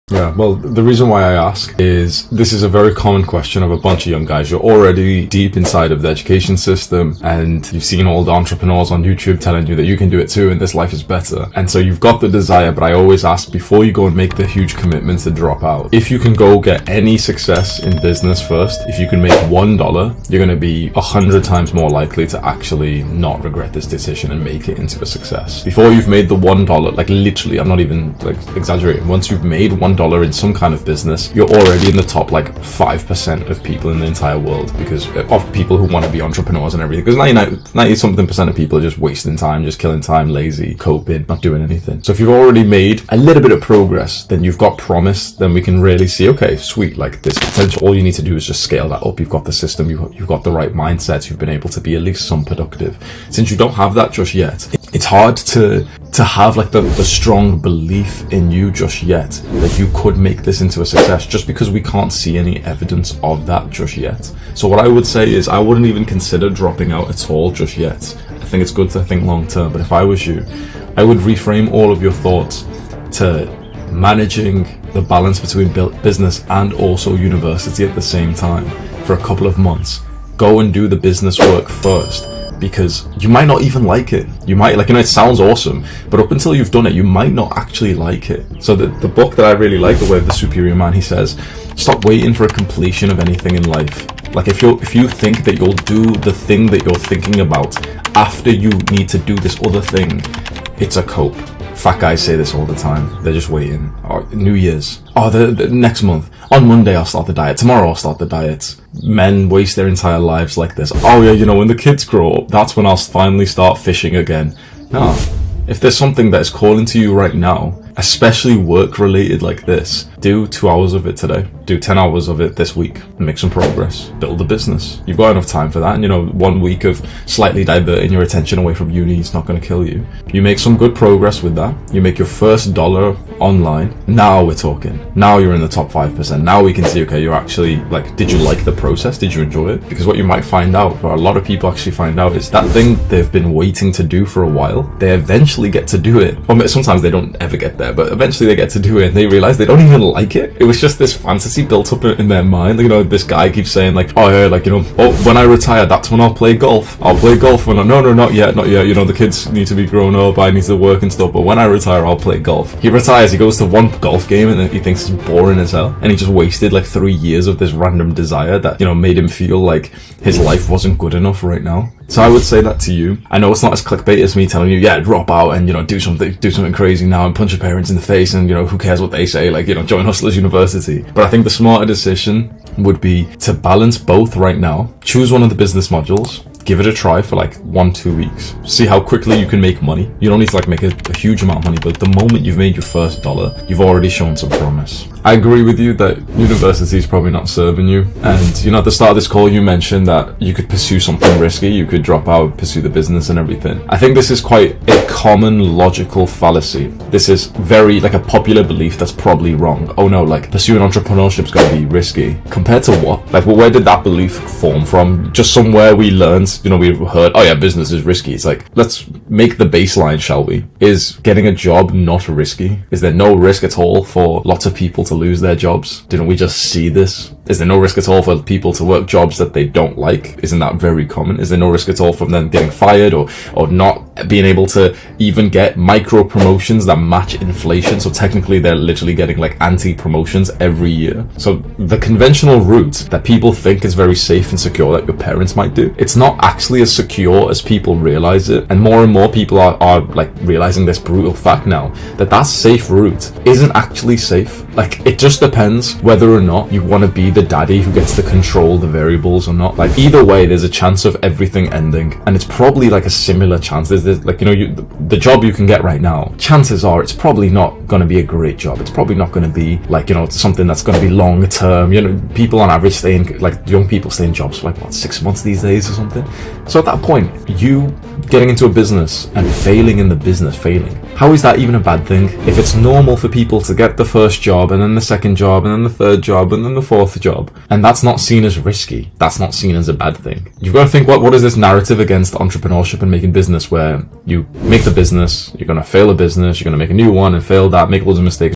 Yeah, well, the reason why I ask is this is a very common question of a bunch of young guys. You're already deep inside of the education system and you've seen all the entrepreneurs on YouTube telling you that you can do it too and this life is better. And so you've got the desire, but I always ask before you go and make the huge commitment to drop out, if you can go get any success in business first, if you can make $1, you're going to be 100 times more likely to actually not regret this decision and make it into a success. Before you've made the $1, like literally, I'm not even like exaggerating, once you've made $1 in some kind of business, you're already in the top like 5% of people in the entire world, because of people who want to be entrepreneurs and everything, because 90 something percent of people are just wasting time, just killing time, lazy, coping, not doing anything. So if you've already made a little bit of progress, then you've got promise, then we can really see, okay, sweet, like this potential, all you need to do is just scale that up. You've got the system, you've got the right mindset, you've been able to be at least some productive. Since you don't have that just yet, it's hard to have like the strong belief in you just yet that you could make this into a success, just because we can't see any evidence of that just yet. So what I would say is I wouldn't even consider dropping out at all just yet. I think it's good to think long term, but if I was you, I would reframe all of your thoughts to managing the balance between business and also university at the same time for a couple of months. Go and do the business work first, because you might not even like it. You might, like, it sounds awesome, but up until you've done it, you might not actually like it. So the book that I really like, The Way of the Superior Man, he says, stop waiting for a completion of anything in life. Like if you think that you'll do the thing that you're thinking about after you need to do this other thing, it's a cope. Fat guys say this all the time. They're just waiting. Oh, New Year's. Oh, the next month. On Monday, I'll start the diet. Tomorrow, I'll start the diet. Men waste their entire lives like this. Oh yeah, when the kids grow up, that's when I'll finally start fishing again. No. If there's something that is calling to you right now, especially work related like this, do 2 hours of it today. Do 10 hours of it this week and make some progress. Build a business. You've got enough time for that. And 1 week of slightly diverting your attention away from uni is not going to kill you. You make some good progress with that. You make your first dollar online. Now we're talking. Now you're in the top 5%. Now we can see, okay, you're actually like, did you like the process? Did you enjoy it? Because what you might find out, or a lot of people actually find out, is that thing they've been waiting to do for a while, they eventually get to do it. Or sometimes they don't ever get there, but eventually they get to do it and they realize they don't even like it. It was just this fantasy built up in their mind. This guy keeps saying like, oh yeah, when I retire, that's when I'll play golf. I'll play golf when no, not yet. The kids need to be grown up, I need to work and stuff, but when I retire, I'll play golf. He retires, he goes to one golf game and then he thinks it's boring as hell, and he just wasted like 3 years of this random desire that, made him feel like his life wasn't good enough right now. So I would say that to you. I know it's not as clickbait as me telling you, yeah, drop out and, do something crazy now and punch your parents in the face and, who cares what they say, like, join Hustlers University. But I think the smarter decision would be to balance both right now. Choose one of the business modules. Give it a try for like 1-2 weeks. See how quickly you can make money. You don't need to like make a huge amount of money, but the moment you've made your first dollar, you've already shown some promise. I agree with you that university is probably not serving you. And at the start of this call, you mentioned that you could pursue something risky. You could drop out, pursue the business and everything. I think this is quite a common logical fallacy. This is very like a popular belief that's probably wrong. Oh no, like pursuing entrepreneurship is going to be risky. Compared to what? Like, well, where did that belief form from? Just somewhere we learned, we've heard, oh yeah, business is risky. It's like, let's make the baseline, shall we? Is getting a job not risky? Is there no risk at all for lots of people to lose their jobs? Didn't we just see this? Is there no risk at all for people to work jobs that they don't like? Isn't that very common? Is there no risk at all from them getting fired or not being able to even get micro promotions that match inflation? So technically they're literally getting like anti-promotions every year. So the conventional route that people think is very safe and secure that your parents might do, it's not actually as secure as people realize it. And more people are like realizing this brutal fact now, that safe route isn't actually safe. Like, it just depends whether or not you want to be the daddy who gets to control the variables or not. Like, either way, there's a chance of everything ending, and it's probably like a similar chance. There's like, the job you can get right now, chances are it's probably not going to be a great job. It's probably not going to be like, something that's going to be long term. People on average young people stay in jobs for like 6 months these days or something. So at that point, you getting into a business and failing in the business, how is that even a bad thing? If it's normal for people to get the first job and then the second job and then the third job and then the fourth job, and that's not seen as risky, that's not seen as a bad thing. You've got to think, what is this narrative against entrepreneurship and making business, where you make the business, you're going to fail a business, you're going to make a new one and fail that, make loads of mistakes,